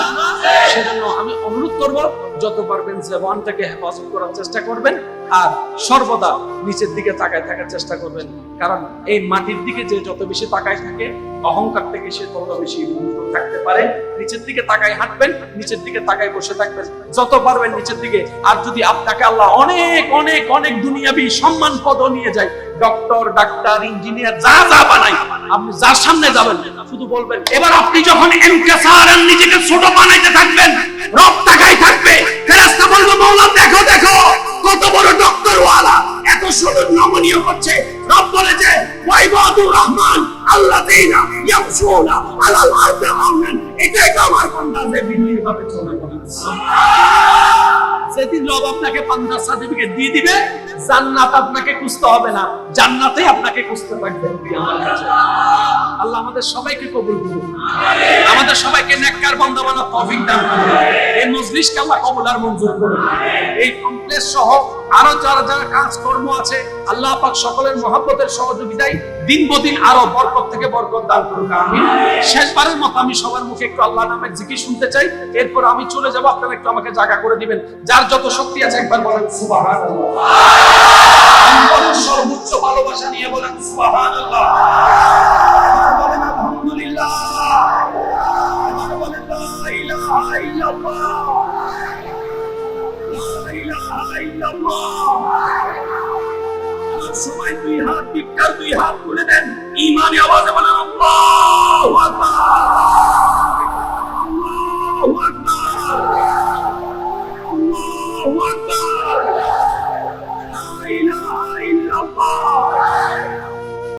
সেজন্য আমি অনুরোধ করব, যত পারবেন জবানটাকে হেফাজত করার চেষ্টা করবেন, আর সর্বদা নিচের দিকে তাকায় থাকার চেষ্টা করবেন। কারণ এই মাটির দিকে যে যত বেশি তাকায় থাকে, অহংকার থেকে সে তত বেশি থাকতে পারে। নিচের দিকে তাকায় হাঁটবেন, নিচের দিকে তাকায় বসে থাকবেন, যত পারবেন নিচের দিকে। আর যদি আপনাকে আল্লাহ অনেক অনেক অনেক দুনিয়াবি সম্মান পদ নিয়ে যায়, ডক্টর, ডাক্তার, ইঞ্জিনিয়ার, যা যা বানাই, আপনি যার সামনে যাবেন শুধু বলবেন। এবার আপনি যখন এনকাসারান নিজেকে ছোট বানাইতে থাকবেন, রব তাকাই থাকবে, ফেরেশতা বলবে মাওলা দেখো দেখো কত বড় ডক্টর ওয়ালা, এত সুন্দর নমনীয় করছে। রব বলে যে ওয়াইবাদুর রহমান আল্লাযীনা ইয়ামশুনা আলাল আরদি হাওনান। এটাই তো আমার বান্দা যে বিনয়ীভাবে চলে। সেদিন রব আপনাকে বান্দার সার্টিফিকেট দিয়ে দিবে, জান্নাত আপনাকে খুঁজতে হবে না, জান্নাতেই আপনাকে খুঁজতে থাকবে আমার কাছে। আল্লাহ আমাদের সবাইকে কবুল করুন, আমাদের সবাইকে নেককার বান্দা বানার তৌফিক দান করুন। এই মজলিসকে আল্লাহ কবুল আর মঞ্জুর করুন। এই কমপ্লেক্স সহ আরো যারা যারা কাজকর্ম আছে, আল্লাহ পাক সকলের মহব্বতের সহযোগিতায় দিন বদিন আরো বরকত থেকে বরকত দান করুন, আমিন। শেষবারের মতো আমি সবার মুখে একটু আল্লাহ নামের জিকির শুনতে চাই, এরপর আমি চলে যাব, আপনারা একটু আমাকে জায়গা করে দিবেন। যার যত শক্তি আছে একবার বলেন সুবহানাল্লাহ। আল্লাহর সর্বোচ্চ ভালোবাসা নিয়ে বলেন সুবহানাল্লাহ। বলেন আলহামদুলিল্লাহ। বলেন লা ইলাহা ইল্লাল্লাহ। লা ইলাহা ইল্লাল্লাহ। সবাই দুই হাত বিকার দুই হাত তুলে দেন, ঈমানি আওয়াজে বলেন আল্লাহ।